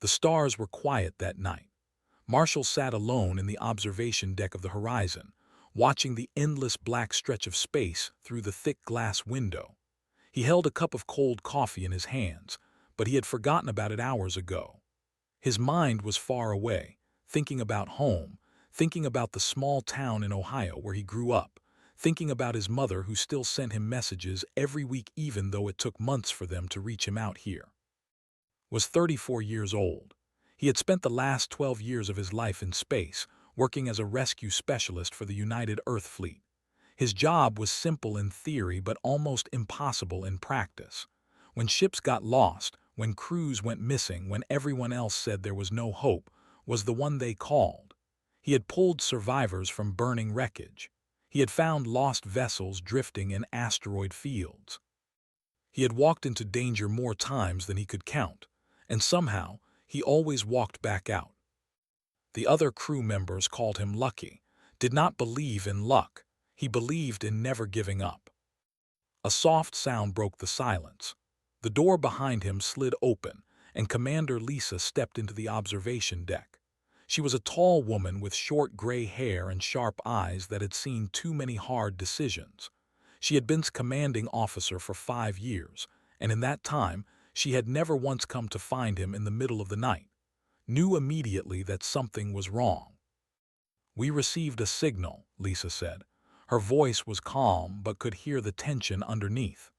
The stars were quiet that night. Marshall sat alone in the observation deck of the horizon, watching the endless black stretch of space through the thick glass window. He held a cup of cold coffee in his hands, but he had forgotten about it hours ago. His mind was far away, thinking about home, thinking about the small town in Ohio where he grew up, thinking about his mother who still sent him messages every week even though it took months for them to reach him out here. Was 34 years old. He had spent the last 12 years of his life in space, working as a rescue specialist for the United Earth Fleet. His job was simple in theory but almost impossible in practice. When ships got lost, when crews went missing, when everyone else said there was no hope, was the one they called. He had pulled survivors from burning wreckage. He had found lost vessels drifting in asteroid fields. He had walked into danger more times than he could count, and somehow he always walked back out. The other crew members called him lucky, did not believe in luck. He believed in never giving up. A soft sound broke the silence. The door behind him slid open, and Commander Lisa stepped into the observation deck. She was a tall woman with short gray hair and sharp eyes that had seen too many hard decisions. She had been commanding officer for 5 years, and in that time, she had never once come to find him in the middle of the night. Knew immediately that something was wrong. "We received a signal," Lisa said. Her voice was calm but could hear the tension underneath.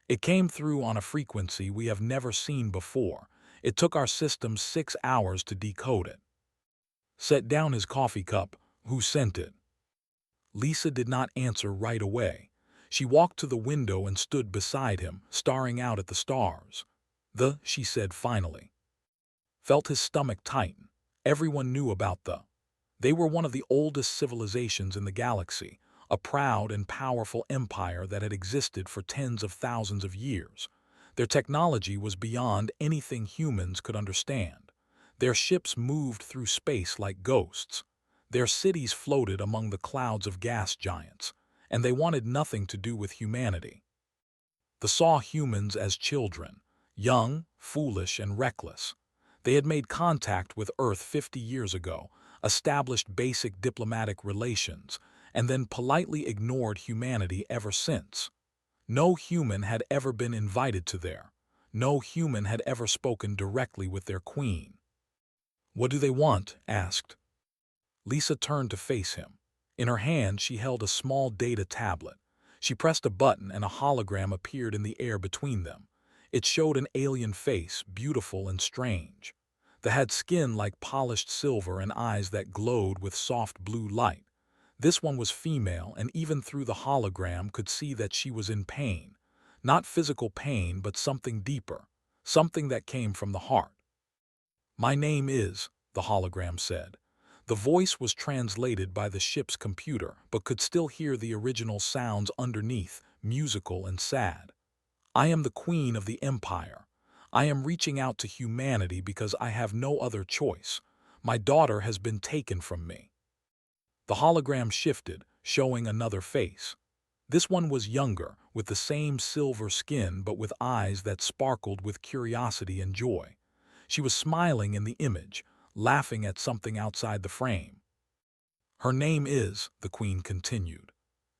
"It came through on a frequency we have never seen before. It took our systems 6 hours to decode it." Set down his coffee cup. "Who sent it?" Lisa did not answer right away. She walked to the window and stood beside him, staring out at the stars. She said finally. Felt his stomach tighten. Everyone knew about They were one of the oldest civilizations in the galaxy, a proud and powerful empire that had existed for tens of thousands of years. Their technology was beyond anything humans could understand. Their ships moved through space like ghosts. Their cities floated among the clouds of gas giants, and they wanted nothing to do with humanity. They saw humans as children, young, foolish, and reckless. They had made contact with Earth 50 years ago, established basic diplomatic relations, and then politely ignored humanity ever since. No human had ever been invited to there. No human had ever spoken directly with their queen. "What do they want?" asked. Lisa turned to face him. In her hand she held a small data tablet. She pressed a button and a hologram appeared in the air between them. It showed an alien face, beautiful and strange. They had skin like polished silver and eyes that glowed with soft blue light. This one was female, and even through the hologram could see that she was in pain. Not physical pain, but something deeper, something that came from the heart. "My name is," the hologram said. The voice was translated by the ship's computer, but could still hear the original sounds underneath, musical and sad. "I am the Queen of the Empire. I am reaching out to humanity because I have no other choice. My daughter has been taken from me." The hologram shifted, showing another face. This one was younger, with the same silver skin but with eyes that sparkled with curiosity and joy. She was smiling in the image, laughing at something outside the frame. "Her name is," the Queen continued.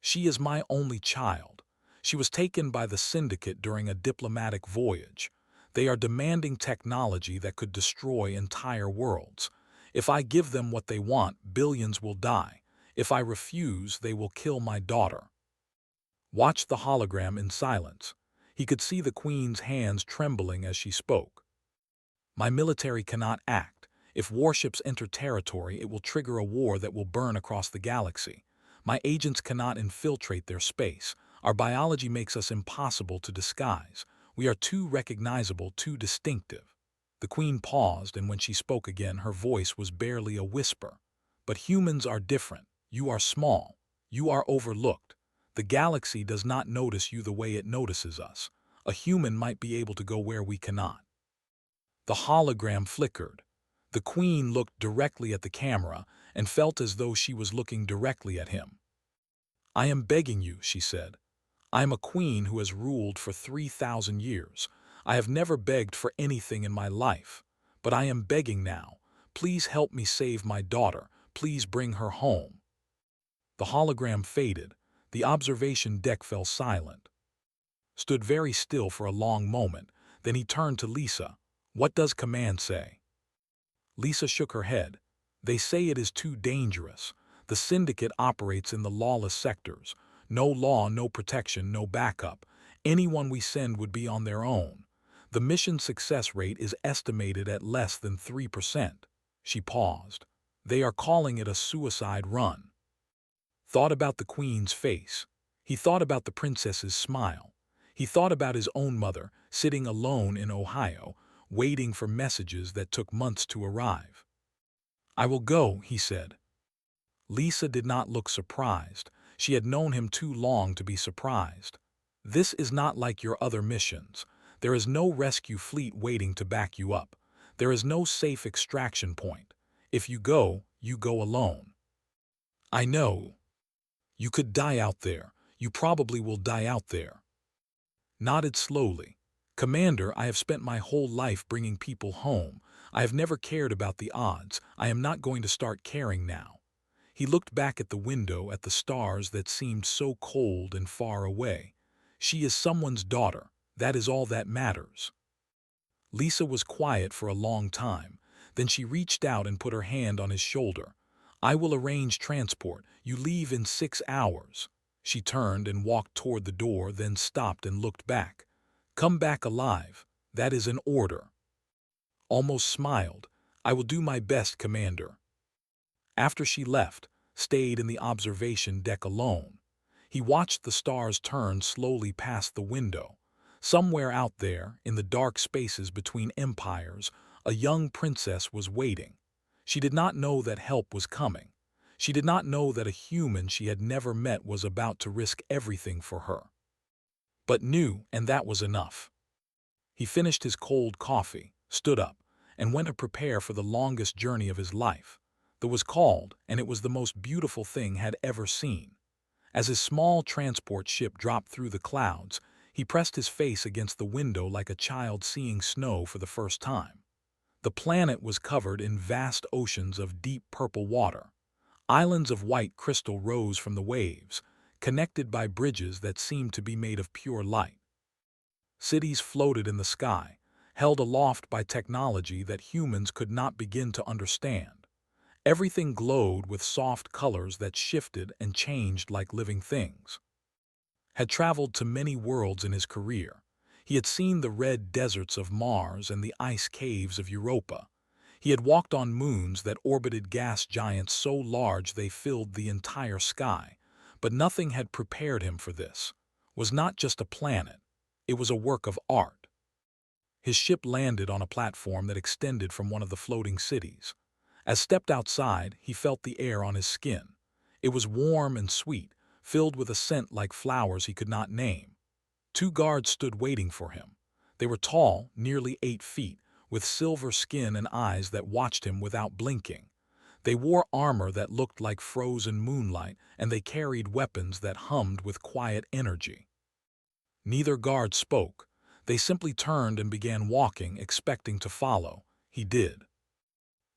"She is my only child. She was taken by the Syndicate during a diplomatic voyage. They are demanding technology that could destroy entire worlds. If I give them what they want, billions will die. If I refuse, they will kill my daughter." Watched the hologram in silence. He could see the Queen's hands trembling as she spoke. "My military cannot act. If warships enter territory, it will trigger a war that will burn across the galaxy. My agents cannot infiltrate their space. Our biology makes us impossible to disguise. We are too recognizable, too distinctive." The Queen paused, and when she spoke again, her voice was barely a whisper. "But humans are different. You are small. You are overlooked. The galaxy does not notice you the way it notices us. A human might be able to go where we cannot." The hologram flickered. The Queen looked directly at the camera and felt as though she was looking directly at him. "I am begging you," she said. "I am a queen who has ruled for 3,000 years. I have never begged for anything in my life. But I am begging now. Please help me save my daughter. Please bring her home." The hologram faded. The observation deck fell silent. Stood very still for a long moment. Then he turned to Lisa. "What does command say?" Lisa shook her head. "They say it is too dangerous. The syndicate operates in the lawless sectors. No law, no protection, no backup. Anyone we send would be on their own. The mission success rate is estimated at less than 3%. She paused. "They are calling it a suicide run." Thought about the Queen's face. He thought about the princess's smile. He thought about his own mother, sitting alone in Ohio, waiting for messages that took months to arrive. "I will go," he said. Lisa did not look surprised. She had known him too long to be surprised. "This is not like your other missions. There is no rescue fleet waiting to back you up. There is no safe extraction point. If you go alone." "I know. You could die out there. You probably will die out there." Nodded slowly. "Commander, I have spent my whole life bringing people home. I have never cared about the odds. I am not going to start caring now." He looked back at the window, at the stars that seemed so cold and far away. "She is someone's daughter. That is all that matters." Lisa was quiet for a long time. Then she reached out and put her hand on his shoulder. "I will arrange transport. You leave in 6 hours." She turned and walked toward the door, then stopped and looked back. "Come back alive. That is an order." Almost smiled. "I will do my best, Commander." After she left, stayed in the observation deck alone. He watched the stars turn slowly past the window. Somewhere out there, in the dark spaces between empires, a young princess was waiting. She did not know that help was coming. She did not know that a human she had never met was about to risk everything for her. But knew, and that was enough. He finished his cold coffee, stood up, and went to prepare for the longest journey of his life. That was called, and it was the most beautiful thing had ever seen. As his small transport ship dropped through the clouds, he pressed his face against the window like a child seeing snow for the first time. The planet was covered in vast oceans of deep purple water. Islands of white crystal rose from the waves, connected by bridges that seemed to be made of pure light. Cities floated in the sky, held aloft by technology that humans could not begin to understand. Everything glowed with soft colors that shifted and changed like living things. Had traveled to many worlds in his career. He had seen the red deserts of Mars and the ice caves of Europa. He had walked on moons that orbited gas giants so large they filled the entire sky. But nothing had prepared him for this. Was not just a planet. It was a work of art. His ship landed on a platform that extended from one of the floating cities. As stepped outside, he felt the air on his skin. It was warm and sweet, filled with a scent like flowers he could not name. 2 guards stood waiting for him. They were tall, nearly 8 feet, with silver skin and eyes that watched him without blinking. They wore armor that looked like frozen moonlight, and they carried weapons that hummed with quiet energy. Neither guard spoke. They simply turned and began walking, expecting to follow. He did.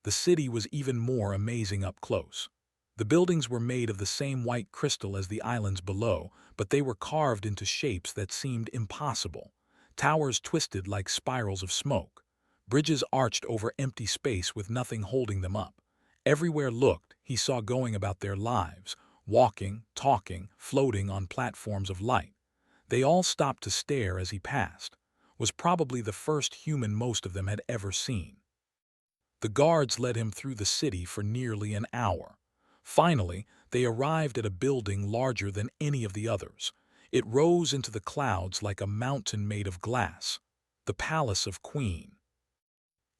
The city was even more amazing up close. The buildings were made of the same white crystal as the islands below, but they were carved into shapes that seemed impossible. Towers twisted like spirals of smoke. Bridges arched over empty space with nothing holding them up. Everywhere looked, he saw going about their lives, walking, talking, floating on platforms of light. They all stopped to stare as he passed. Was probably the first human most of them had ever seen. The guards led him through the city for nearly an hour. Finally, they arrived at a building larger than any of the others. It rose into the clouds like a mountain made of glass. The Palace of Queen.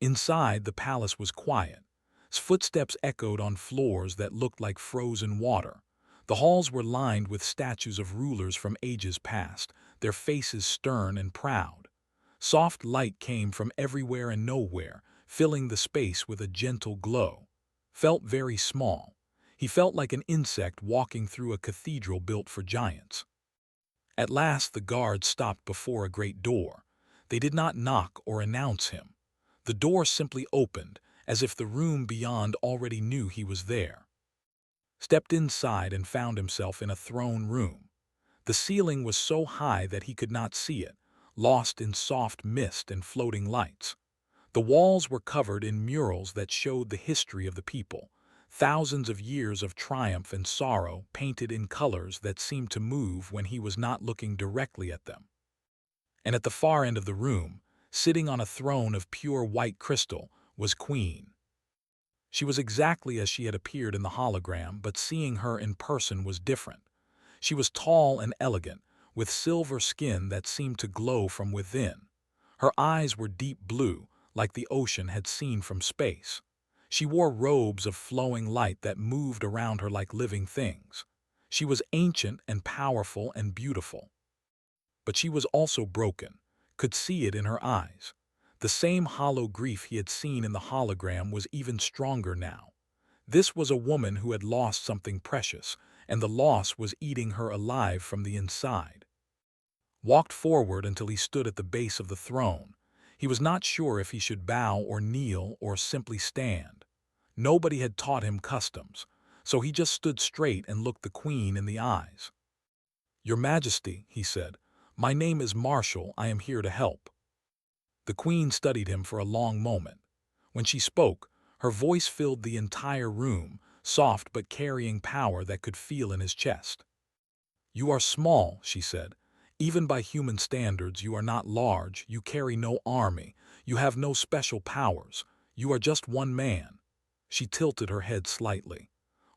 Inside, the palace was quiet. Footsteps echoed on floors that looked like frozen water. The halls were lined with statues of rulers from ages past, their faces stern and proud. Soft light came from everywhere and nowhere, filling the space with a gentle glow. Felt very small. He felt like an insect walking through a cathedral built for giants. At last the guards stopped before a great door. They did not knock or announce him. The door simply opened, as if the room beyond already knew he was there. Stepped inside and found himself in a throne room. The ceiling was so high that he could not see it, lost in soft mist and floating lights. The walls were covered in murals that showed the history of the people, thousands of years of triumph and sorrow painted in colors that seemed to move when he was not looking directly at them. And at the far end of the room, sitting on a throne of pure white crystal, was Queen. She was exactly as she had appeared in the hologram, but seeing her in person was different. She was tall and elegant, with silver skin that seemed to glow from within. Her eyes were deep blue, like the ocean had seen from space. She wore robes of flowing light that moved around her like living things. She was ancient and powerful and beautiful. But she was also broken, could see it in her eyes. The same hollow grief he had seen in the hologram was even stronger now. This was a woman who had lost something precious, and the loss was eating her alive from the inside. Walked forward until he stood at the base of the throne. He was not sure if he should bow or kneel or simply stand. Nobody had taught him customs, so he just stood straight and looked the Queen in the eyes. "Your Majesty," he said, "my name is Marshall. I am here to help." The Queen studied him for a long moment. When she spoke, her voice filled the entire room, soft but carrying power that could feel in his chest. "You are small," she said. "Even by human standards, you are not large, you carry no army, you have no special powers, you are just one man." She tilted her head slightly.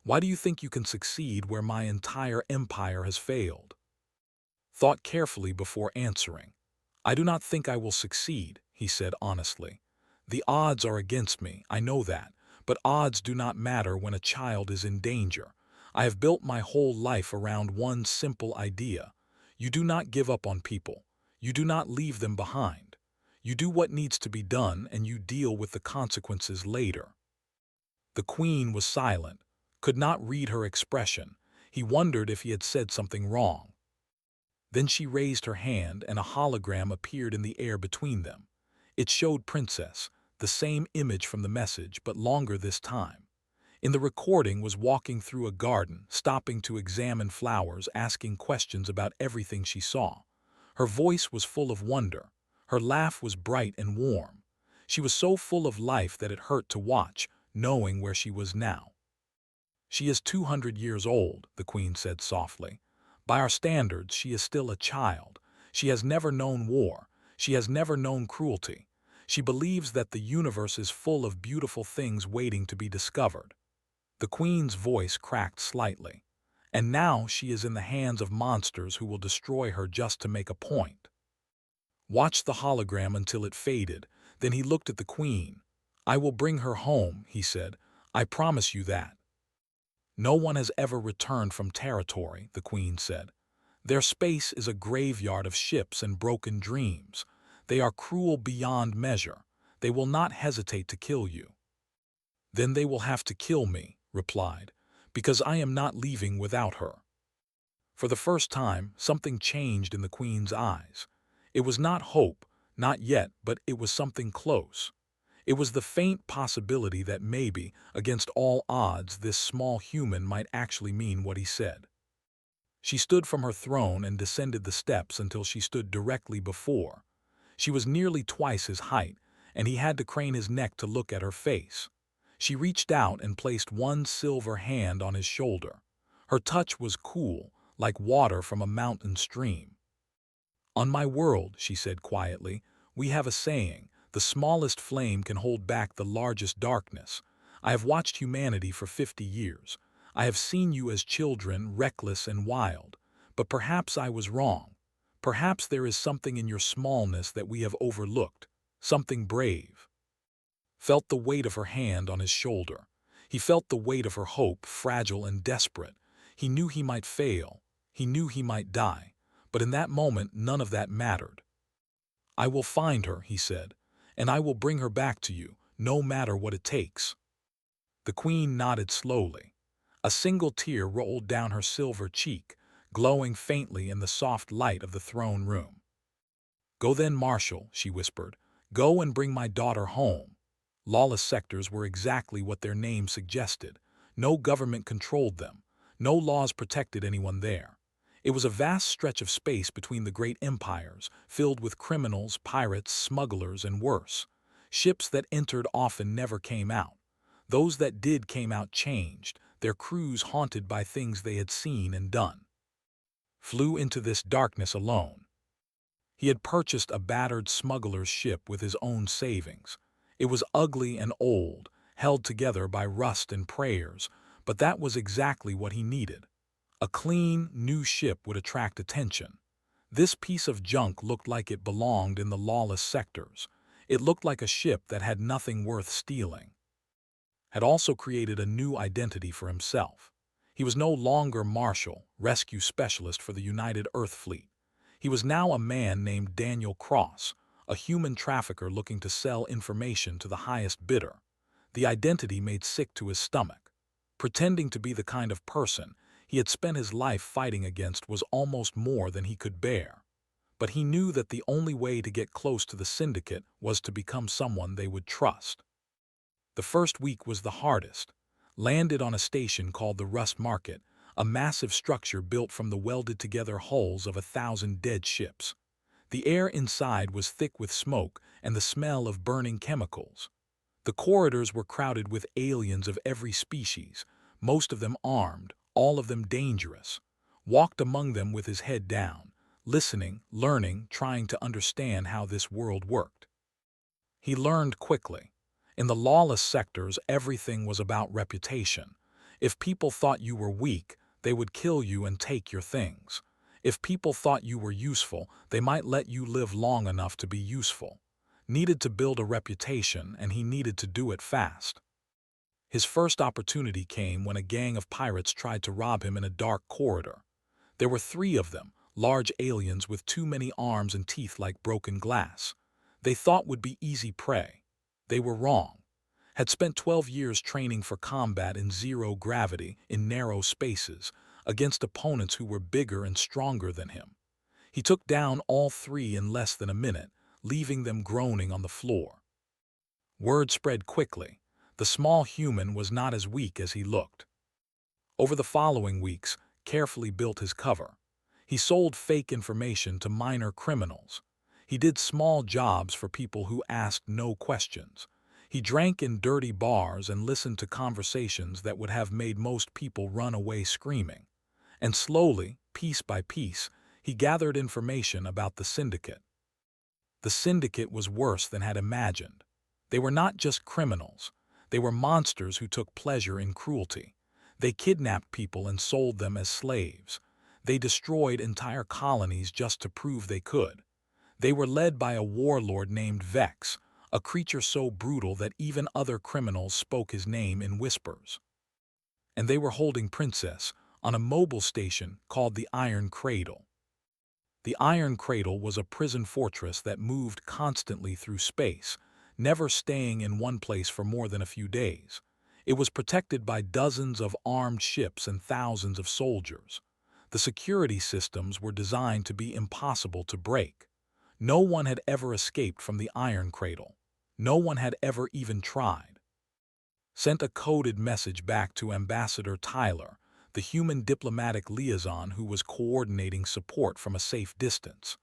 "Why do you think you can succeed where my entire empire has failed?" Thought carefully before answering. "I do not think I will succeed," he said honestly. "The odds are against me, I know that, but odds do not matter when a child is in danger. I have built my whole life around one simple idea. You do not give up on people. You do not leave them behind. You do what needs to be done and you deal with the consequences later." The Queen was silent, could not read her expression. He wondered if he had said something wrong. Then she raised her hand and a hologram appeared in the air between them. It showed Princess, the same image from the message, but longer this time. In the recording was walking through a garden, stopping to examine flowers, asking questions about everything she saw. Her voice was full of wonder. Her laugh was bright and warm. She was so full of life that it hurt to watch, knowing where she was now. "She is 200 years old," the Queen said softly. "By our standards, she is still a child. She has never known war. She has never known cruelty. She believes that the universe is full of beautiful things waiting to be discovered." The Queen's voice cracked slightly. "And now she is in the hands of monsters who will destroy her just to make a point." Watched the hologram until it faded, then he looked at the Queen. "I will bring her home," he said. "I promise you that." "No one has ever returned from territory," the Queen said. "Their space is a graveyard of ships and broken dreams. They are cruel beyond measure. They will not hesitate to kill you." "Then they will have to kill me," replied, "because I am not leaving without her." For the first time, something changed in the Queen's eyes. It was not hope, not yet, but it was something close. It was the faint possibility that maybe, against all odds, this small human might actually mean what he said. She stood from her throne and descended the steps until she stood directly before. She was nearly twice his height, and he had to crane his neck to look at her face. She reached out and placed one silver hand on his shoulder. Her touch was cool, like water from a mountain stream. "On my world," she said quietly, "we have a saying, the smallest flame can hold back the largest darkness. I have watched humanity for 50 years. I have seen you as children, reckless and wild. But perhaps I was wrong. Perhaps there is something in your smallness that we have overlooked, something brave." Felt the weight of her hand on his shoulder. He felt the weight of her hope, fragile and desperate. He knew he might fail. He knew he might die. But in that moment, none of that mattered. "I will find her," he said, "and I will bring her back to you, no matter what it takes." The Queen nodded slowly. A single tear rolled down her silver cheek, glowing faintly in the soft light of the throne room. "Go then, Marshal," she whispered. "Go and bring my daughter home." Lawless sectors were exactly what their name suggested. No government controlled them. No laws protected anyone there. It was a vast stretch of space between the great empires, filled with criminals, pirates, smugglers, and worse. Ships that entered often never came out. Those that did came out changed, their crews haunted by things they had seen and done. Flew into this darkness alone. He had purchased a battered smuggler's ship with his own savings. It was ugly and old, held together by rust and prayers, but that was exactly what he needed. A clean, new ship would attract attention. This piece of junk looked like it belonged in the lawless sectors. It looked like a ship that had nothing worth stealing. Had also created a new identity for himself. He was no longer Marshal, rescue specialist for the United Earth Fleet. He was now a man named Daniel Cross, a human trafficker looking to sell information to the highest bidder. The identity made sick to his stomach. Pretending to be the kind of person he had spent his life fighting against was almost more than he could bear. But he knew that the only way to get close to the syndicate was to become someone they would trust. The first week was the hardest. Landed on a station called the Rust Market, a massive structure built from the welded-together hulls of 1,000 dead ships. The air inside was thick with smoke and the smell of burning chemicals. The corridors were crowded with aliens of every species, most of them armed, all of them dangerous. Walked among them with his head down, listening, learning, trying to understand how this world worked. He learned quickly. In the lawless sectors, everything was about reputation. If people thought you were weak, they would kill you and take your things. If people thought you were useful, they might let you live long enough to be useful. Needed to build a reputation, and he needed to do it fast. His first opportunity came when a gang of pirates tried to rob him in a dark corridor. There were 3 of them, large aliens with too many arms and teeth like broken glass. They thought would be easy prey. They were wrong. Had spent 12 years training for combat in zero gravity, in narrow spaces, against opponents who were bigger and stronger than him. He took down all 3 in less than a minute, leaving them groaning on the floor. Word spread quickly. The small human was not as weak as he looked. Over the following weeks, carefully built his cover. He sold fake information to minor criminals. He did small jobs for people who asked no questions. He drank in dirty bars and listened to conversations that would have made most people run away screaming. And slowly, piece by piece, he gathered information about the syndicate. The syndicate was worse than had imagined. They were not just criminals. They were monsters who took pleasure in cruelty. They kidnapped people and sold them as slaves. They destroyed entire colonies just to prove they could. They were led by a warlord named Vex, a creature so brutal that even other criminals spoke his name in whispers. And they were holding Princess on a mobile station called the Iron Cradle. The Iron Cradle was a prison fortress that moved constantly through space, never staying in one place for more than a few days. It was protected by dozens of armed ships and thousands of soldiers. The security systems were designed to be impossible to break. No one had ever escaped from the Iron Cradle. No one had ever even tried. Sent a coded message back to Ambassador Tyler, the human diplomatic liaison who was coordinating support from a safe distance.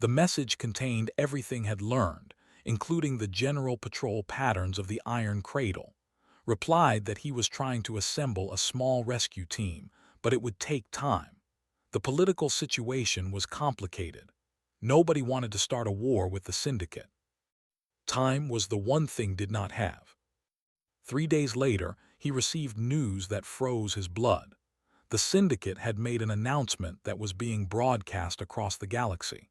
The message contained everything had learned, including the general patrol patterns of the Iron Cradle. Replied that he was trying to assemble a small rescue team, but it would take time. The political situation was complicated. Nobody wanted to start a war with the syndicate. Time was the one thing did not have. 3 days later, he received news that froze his blood. The syndicate had made an announcement that was being broadcast across the galaxy.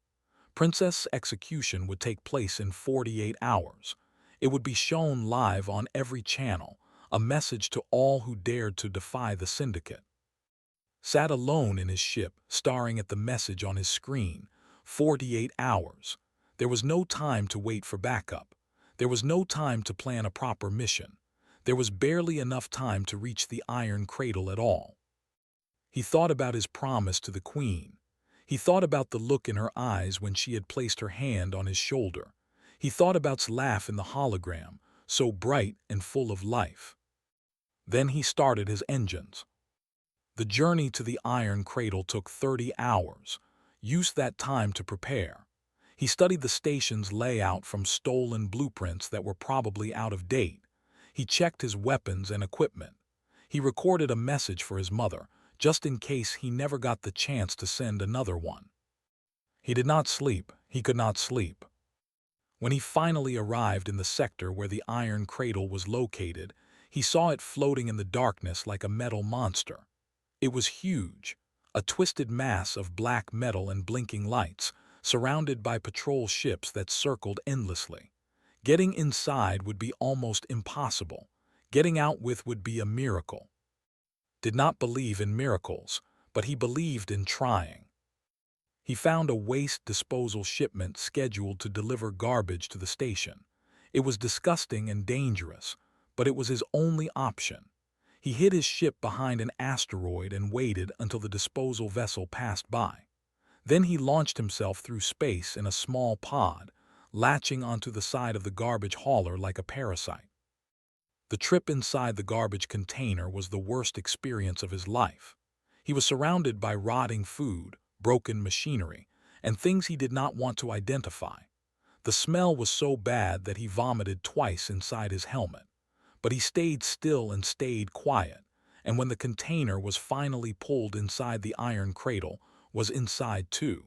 Princess' execution would take place in 48 hours. It would be shown live on every channel, a message to all who dared to defy the syndicate. Sat alone in his ship, staring at the message on his screen. 48 hours. There was no time to wait for backup. There was no time to plan a proper mission. There was barely enough time to reach the Iron Cradle at all. He thought about his promise to the Queen. He thought about the look in her eyes when she had placed her hand on his shoulder. He thought about its laugh in the hologram, so bright and full of life. Then he started his engines. The journey to the Iron Cradle took 30 hours. Used that time to prepare. He studied the station's layout from stolen blueprints that were probably out of date. He checked his weapons and equipment. He recorded a message for his mother, just in case he never got the chance to send another one. He did not sleep. He could not sleep. When he finally arrived in the sector where the Iron Cradle was located, he saw it floating in the darkness like a metal monster. It was huge, a twisted mass of black metal and blinking lights, surrounded by patrol ships that circled endlessly. Getting inside would be almost impossible. Getting out with would be a miracle. Did not believe in miracles, but he believed in trying. He found a waste disposal shipment scheduled to deliver garbage to the station. It was disgusting and dangerous, but it was his only option. He hid his ship behind an asteroid and waited until the disposal vessel passed by. Then he launched himself through space in a small pod, latching onto the side of the garbage hauler like a parasite. The trip inside the garbage container was the worst experience of his life. He was surrounded by rotting food, broken machinery, and things he did not want to identify. The smell was so bad that he vomited twice inside his helmet. But he stayed still and stayed quiet, and when the container was finally pulled inside the Iron Cradle, was inside too.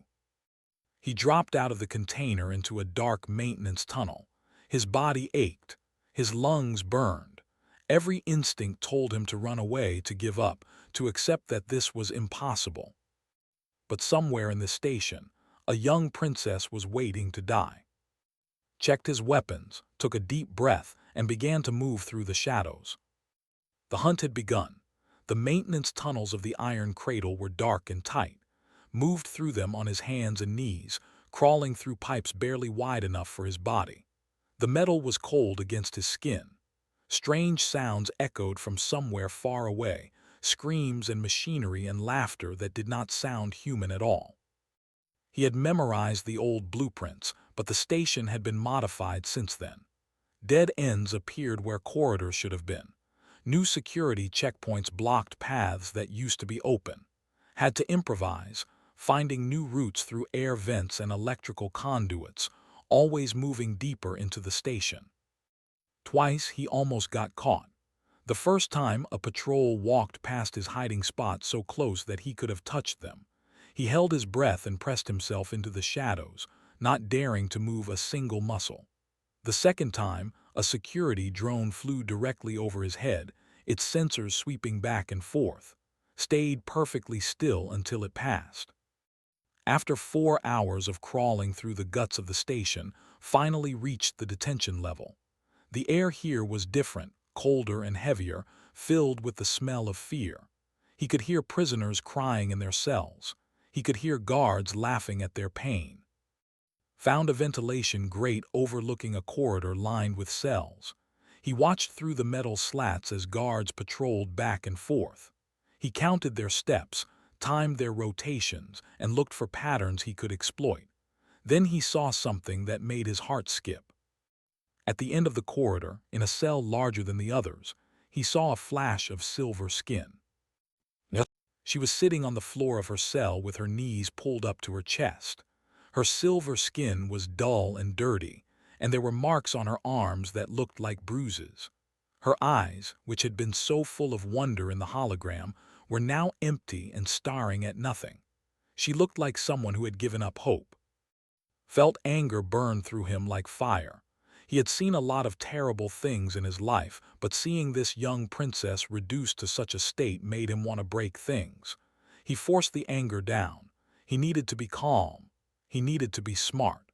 He dropped out of the container into a dark maintenance tunnel. His body ached. His lungs burned. Every instinct told him to run away, to give up, to accept that this was impossible. But somewhere in the station, a young princess was waiting to die. Checked his weapons, took a deep breath, and began to move through the shadows. The hunt had begun. The maintenance tunnels of the Iron Cradle were dark and tight. Moved through them on his hands and knees, crawling through pipes barely wide enough for his body. The metal was cold against his skin. Strange sounds echoed from somewhere far away, screams and machinery and laughter that did not sound human at all. He had memorized the old blueprints, but the station had been modified since then. Dead ends appeared where corridors should have been. New security checkpoints blocked paths that used to be open. Had to improvise, finding new routes through air vents and electrical conduits, always moving deeper into the station. Twice he almost got caught. The first time, a patrol walked past his hiding spot so close that he could have touched them. He held his breath and pressed himself into the shadows, not daring to move a single muscle. The second time, a security drone flew directly over his head, its sensors sweeping back and forth, stayed perfectly still until it passed. After 4 hours of crawling through the guts of the station, finally reached the detention level. The air here was different, colder and heavier, filled with the smell of fear. He could hear prisoners crying in their cells. He could hear guards laughing at their pain. Found a ventilation grate overlooking a corridor lined with cells. He watched through the metal slats as guards patrolled back and forth. He counted their steps, timed their rotations, and looked for patterns he could exploit. Then he saw something that made his heart skip. At the end of the corridor, in a cell larger than the others, he saw a flash of silver skin. Yes. She was sitting on the floor of her cell with her knees pulled up to her chest. Her silver skin was dull and dirty, and there were marks on her arms that looked like bruises. Her eyes, which had been so full of wonder in the hologram, were now empty and staring at nothing. She looked like someone who had given up hope. Felt anger burn through him like fire. He had seen a lot of terrible things in his life, but seeing this young princess reduced to such a state made him want to break things. He forced the anger down. He needed to be calm. He needed to be smart.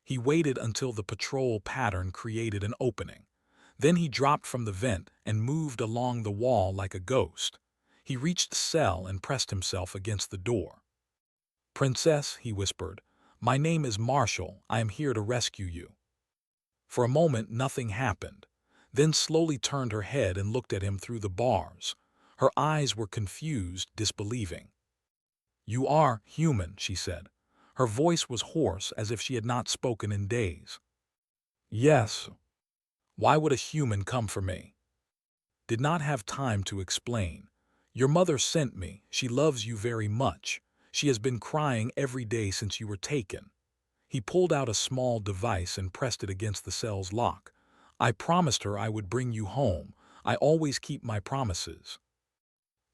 He waited until the patrol pattern created an opening. Then he dropped from the vent and moved along the wall like a ghost. He reached the cell and pressed himself against the door. "Princess," he whispered, "my name is Marshall. I am here to rescue you." For a moment, nothing happened, then slowly turned her head and looked at him through the bars. Her eyes were confused, disbelieving. "You are human," she said. Her voice was hoarse, as if she had not spoken in days. Yes. Why would a human come for me? Did not have time to explain. Your mother sent me. She loves you very much. She has been crying every day since you were taken. He pulled out a small device and pressed it against the cell's lock. I promised her I would bring you home. I always keep my promises.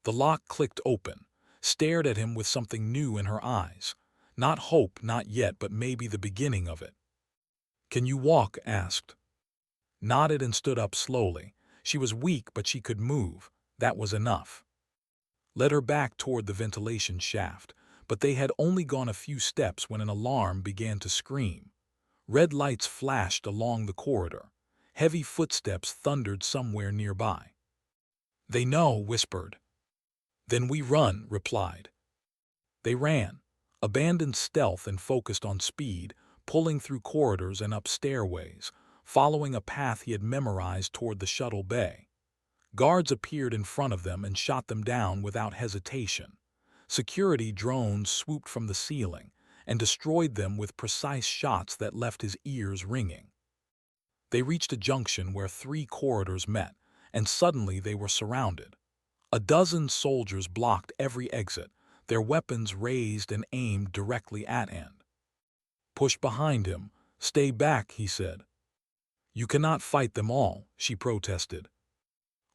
The lock clicked open, stared at him with something new in her eyes. Not hope, not yet, but maybe the beginning of it. Can you walk? Asked. Nodded and stood up slowly. She was weak, but she could move. That was enough. Led her back toward the ventilation shaft, but they had only gone a few steps when an alarm began to scream. Red lights flashed along the corridor. Heavy footsteps thundered somewhere nearby. They know, whispered. Then we run, replied. They ran, abandoned stealth and focused on speed, pulling through corridors and up stairways, following a path he had memorized toward the shuttle bay. Guards appeared in front of them and shot them down without hesitation. Security drones swooped from the ceiling and destroyed them with precise shots that left his ears ringing. They reached a junction where 3 corridors met, and suddenly they were surrounded. A dozen soldiers blocked every exit, their weapons raised and aimed directly at Anne. Push behind him. Stay back, he said. You cannot fight them all, she protested.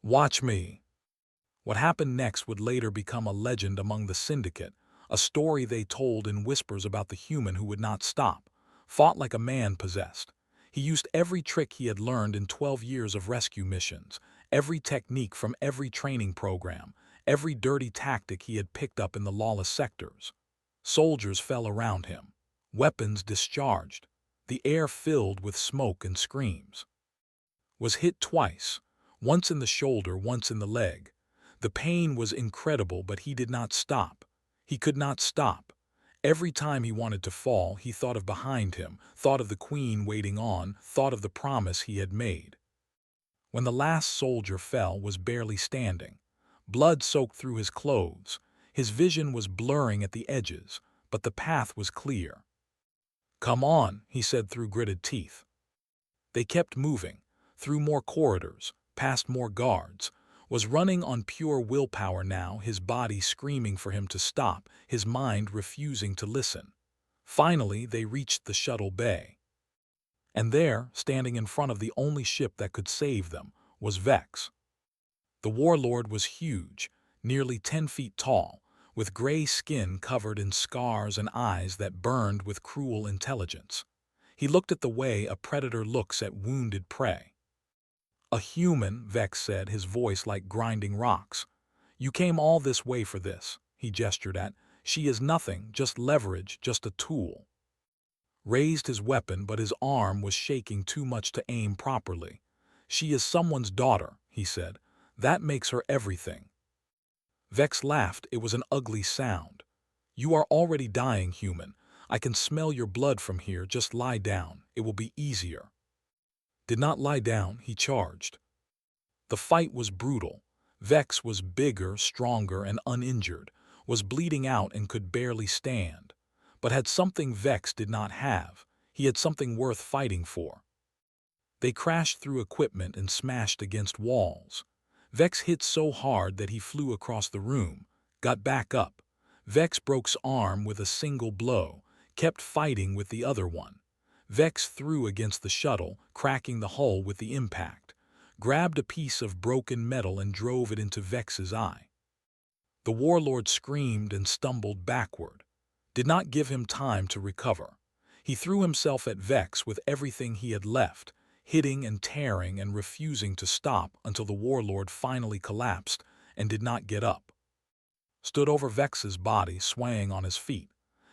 Watch me. What happened next would later become a legend among the syndicate, a story they told in whispers about the human who would not stop, fought like a man possessed. He used every trick he had learned in 12 years of rescue missions, every technique from every training program, every dirty tactic he had picked up in the lawless sectors. Soldiers fell around him, weapons discharged, the air filled with smoke and screams. Was hit twice, once in the shoulder, once in the leg. The pain was incredible, but he did not stop. He could not stop. Every time he wanted to fall, he thought of behind him, thought of the queen waiting on, thought of the promise he had made. When the last soldier fell, was barely standing. Blood soaked through his clothes. His vision was blurring at the edges, but the path was clear. Come on, he said through gritted teeth. They kept moving, through more corridors, past more guards, was running on pure willpower now, his body screaming for him to stop, his mind refusing to listen. Finally, they reached the shuttle bay. And there, standing in front of the only ship that could save them, was Vex. The warlord was huge, nearly 10 feet tall, with gray skin covered in scars and eyes that burned with cruel intelligence. He looked at the way a predator looks at wounded prey. A human, Vex said, his voice like grinding rocks. You came all this way for this, he gestured at. She is nothing, just leverage, just a tool. Raised his weapon, but his arm was shaking too much to aim properly. She is someone's daughter, he said. That makes her everything. Vex laughed. It was an ugly sound. You are already dying, human. I can smell your blood from here. Just lie down. It will be easier. Did not lie down, he charged. The fight was brutal. Vex was bigger, stronger, and uninjured, was bleeding out and could barely stand, but had something Vex did not have. He had something worth fighting for. They crashed through equipment and smashed against walls. Vex hit so hard that he flew across the room, got back up. Vex broke's arm with a single blow, kept fighting with the other one. Vex threw against the shuttle, cracking the hull with the impact, grabbed a piece of broken metal and drove it into Vex's eye. The warlord screamed and stumbled backward. Did not give him time to recover. He threw himself at Vex with everything he had left, hitting and tearing and refusing to stop until the warlord finally collapsed and did not get up. Stood over Vex's body, swaying on his feet.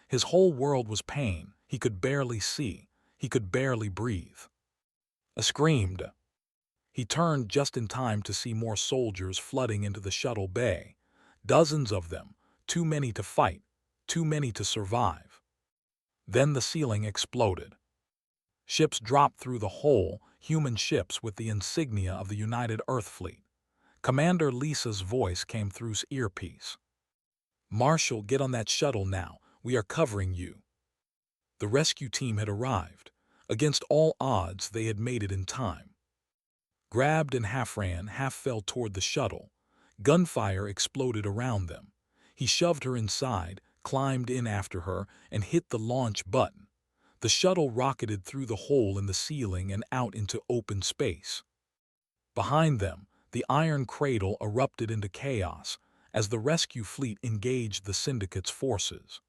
His whole world was pain. He could barely see. He could barely breathe. Screamed. He turned just in time to see more soldiers flooding into the shuttle bay. Dozens of them, too many to fight, too many to survive. Then the ceiling exploded. Ships dropped through the hole, human ships with the insignia of the United Earth Fleet. Commander Lisa's voice came through's earpiece. Marshal, get on that shuttle now. We are covering you. The rescue team had arrived. Against all odds, they had made it in time. Grabbed and half ran, half fell toward the shuttle. Gunfire exploded around them. He shoved her inside, climbed in after her, and hit the launch button. The shuttle rocketed through the hole in the ceiling and out into open space. Behind them, the iron cradle erupted into chaos as the rescue fleet engaged the Syndicate's forces.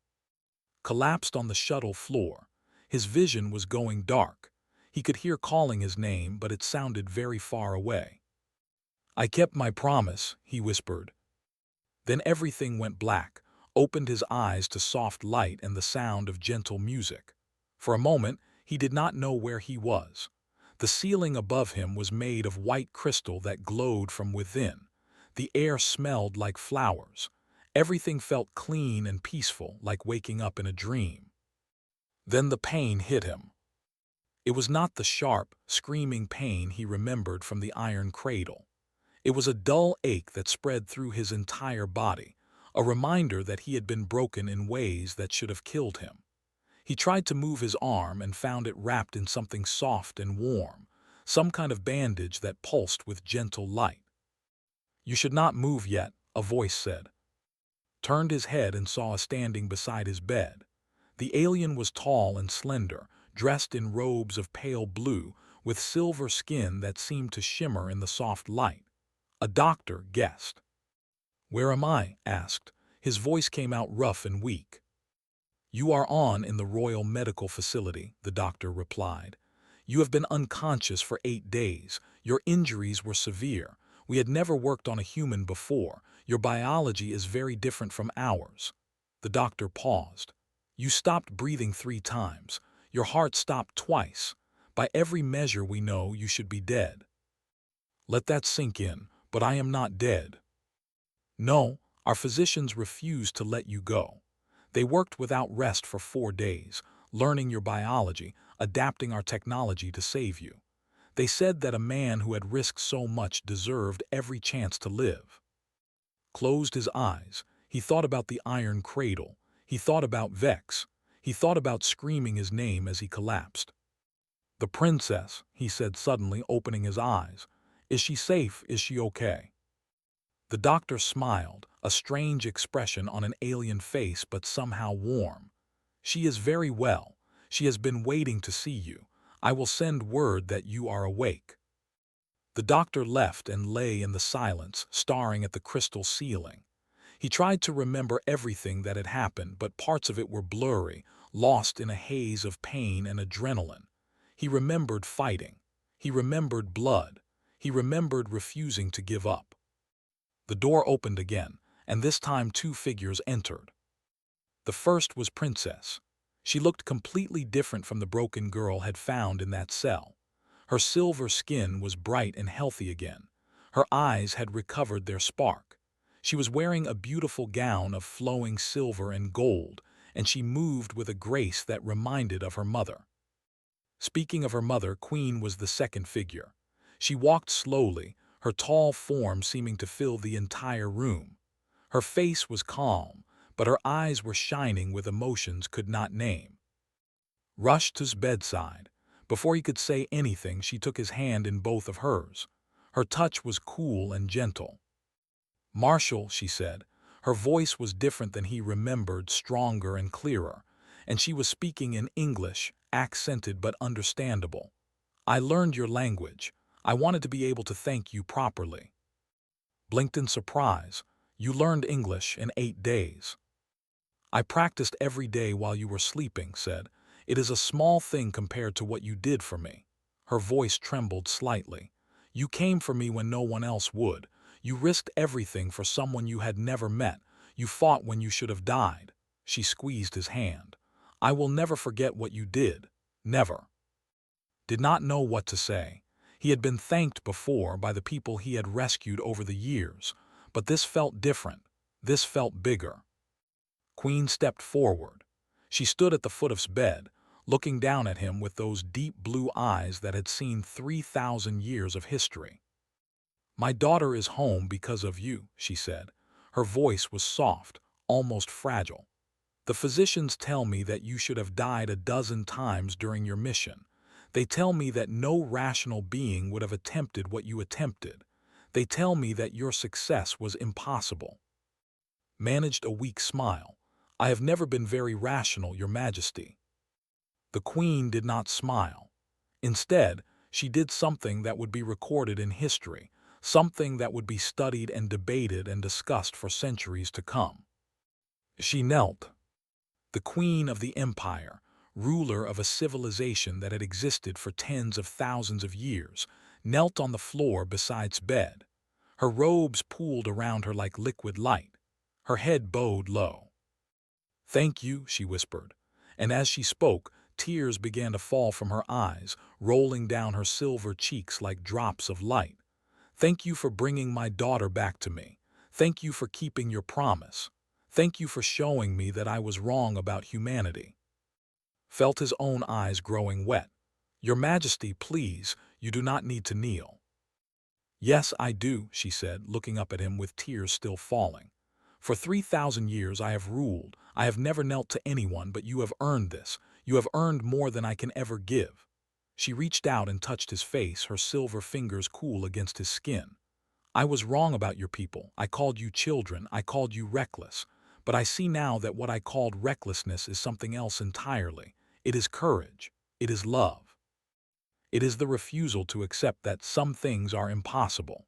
Collapsed on the shuttle floor, his vision was going dark. He could hear calling his name, but it sounded very far away. "I kept my promise," he whispered. Then everything went black, opened his eyes to soft light and the sound of gentle music. For a moment, he did not know where he was. The ceiling above him was made of white crystal that glowed from within. The air smelled like flowers. Everything felt clean and peaceful, like waking up in a dream. Then the pain hit him. It was not the sharp, screaming pain he remembered from the iron cradle. It was a dull ache that spread through his entire body, a reminder that he had been broken in ways that should have killed him. He tried to move his arm and found it wrapped in something soft and warm, some kind of bandage that pulsed with gentle light. "You should not move yet," a voice said. Turned his head and saw a standing beside his bed. The alien was tall and slender, dressed in robes of pale blue, with silver skin that seemed to shimmer in the soft light. A doctor guessed. "Where am I?" asked. His voice came out rough and weak. "You are on in the Royal Medical Facility," the doctor replied. "You have been unconscious for 8 days. Your injuries were severe. We had never worked on a human before. Your biology is very different from ours." The doctor paused. "You stopped breathing 3 times. Your heart stopped twice. By every measure we know you should be dead." "Let that sink in, but I am not dead." "No, our physicians refused to let you go. They worked without rest for 4 days, learning your biology, adapting our technology to save you. They said that a man who had risked so much deserved every chance to live." Closed his eyes. He thought about the iron cradle. He thought about Vex. He thought about screaming his name as he collapsed. "The princess," he said suddenly, opening his eyes. "Is she safe? Is she okay?" The doctor smiled, a strange expression on an alien face but somehow warm. "She is very well. She has been waiting to see you. I will send word that you are awake." The doctor left and lay in the silence, staring at the crystal ceiling. He tried to remember everything that had happened, but parts of it were blurry, lost in a haze of pain and adrenaline. He remembered fighting. He remembered blood. He remembered refusing to give up. The door opened again, and this time 2 figures entered. The first was Princess. She looked completely different from the broken girl had found in that cell. Her silver skin was bright and healthy again. Her eyes had recovered their spark. She was wearing a beautiful gown of flowing silver and gold, and she moved with a grace that reminded of her mother. Speaking of her mother, Queen was the second figure. She walked slowly, her tall form seeming to fill the entire room. Her face was calm, but her eyes were shining with emotions could not name. Rushed to his bedside. Before he could say anything, she took his hand in both of hers. Her touch was cool and gentle. "Marshall," she said. Her voice was different than he remembered, stronger and clearer, and she was speaking in English, accented but understandable. "I learned your language. I wanted to be able to thank you properly." Blinked in surprise. "You learned English in 8 days." "I practiced every day while you were sleeping," said. "It is a small thing compared to what you did for me." Her voice trembled slightly. "You came for me when no one else would. You risked everything for someone you had never met. You fought when you should have died." She squeezed his hand. "I will never forget what you did. Never." Did not know what to say. He had been thanked before by the people he had rescued over the years, but this felt different. This felt bigger. Queen stepped forward. She stood at the foot of his bed, looking down at him with those deep blue eyes that had seen 3,000 years of history. "My daughter is home because of you," she said. Her voice was soft, almost fragile. "The physicians tell me that you should have died a dozen times during your mission. They tell me that no rational being would have attempted what you attempted. They tell me that your success was impossible. Managed a weak smile. I have never been very rational, Your Majesty. The Queen did not smile. Instead, she did something that would be recorded in history, something that would be studied and debated and discussed for centuries to come. She knelt. The Queen of the Empire, ruler of a civilization that had existed for tens of thousands of years, knelt on the floor beside its bed. Her robes pooled around her like liquid light. Her head bowed low. "Thank you," she whispered, and as she spoke, tears began to fall from her eyes, rolling down her silver cheeks like drops of light. "Thank you for bringing my daughter back to me. Thank you for keeping your promise. Thank you for showing me that I was wrong about humanity." Felt his own eyes growing wet. "Your Majesty, please, you do not need to kneel." "Yes, I do," she said, looking up at him with tears still falling. "For 3,000 years I have ruled. I have never knelt to anyone, but you have earned this. You have earned more than I can ever give." She reached out and touched his face, her silver fingers cool against his skin. "I was wrong about your people. I called you children. I called you reckless. But I see now that what I called recklessness is something else entirely. It is courage. It is love. It is the refusal to accept that some things are impossible."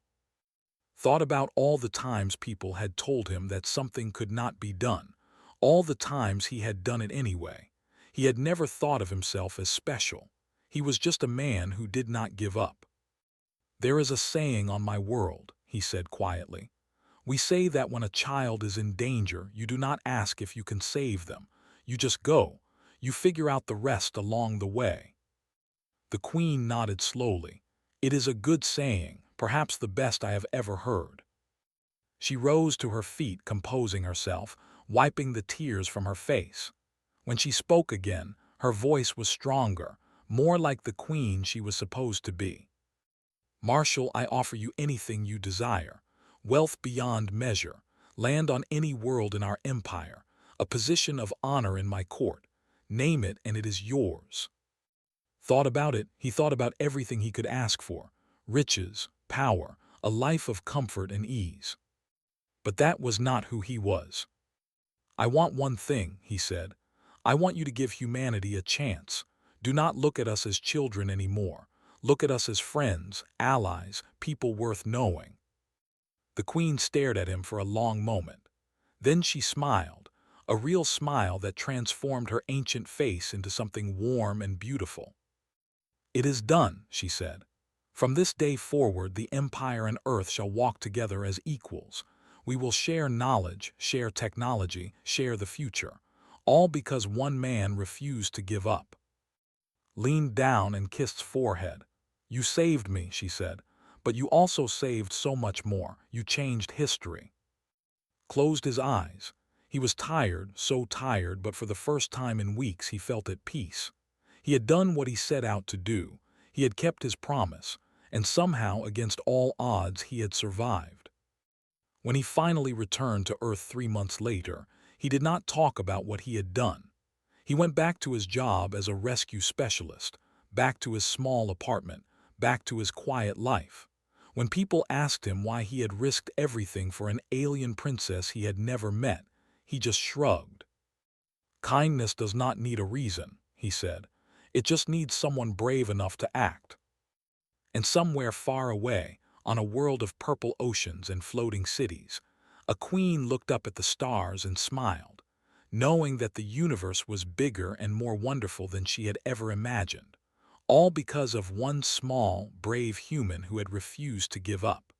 Thought about all the times people had told him that something could not be done, all the times he had done it anyway. He had never thought of himself as special. He was just a man who did not give up. "There is a saying on my world," he said quietly. "We say that when a child is in danger, you do not ask if you can save them. You just go. You figure out the rest along the way." The Queen nodded slowly. "It is a good saying, perhaps the best I have ever heard." She rose to her feet, composing herself, wiping the tears from her face. When she spoke again, her voice was stronger, more like the queen she was supposed to be. "Marshal, I offer you anything you desire. Wealth beyond measure, land on any world in our empire, a position of honor in my court. Name it and it is yours." Thought about it, he thought about everything he could ask for: riches, power, a life of comfort and ease. But that was not who he was. "I want one thing," he said. "I want you to give humanity a chance. Do not look at us as children anymore. Look at us as friends, allies, people worth knowing." The Queen stared at him for a long moment. Then she smiled, a real smile that transformed her ancient face into something warm and beautiful. "It is done," she said. "From this day forward, the Empire and Earth shall walk together as equals. We will share knowledge, share technology, share the future, all because one man refused to give up." Leaned down and kissed his forehead. "You saved me," she said, "but you also saved so much more. You changed history." Closed his eyes. He was tired, so tired, but for the first time in weeks he felt at peace. He had done what he set out to do. He had kept his promise, and somehow, against all odds, he had survived. When he finally returned to Earth 3 months later, he did not talk about what he had done. He went back to his job as a rescue specialist, back to his small apartment, back to his quiet life. When people asked him why he had risked everything for an alien princess he had never met, he just shrugged. "Kindness does not need a reason," he said. "It just needs someone brave enough to act." And somewhere far away, on a world of purple oceans and floating cities, a queen looked up at the stars and smiled, knowing that the universe was bigger and more wonderful than she had ever imagined, all because of one small, brave human who had refused to give up.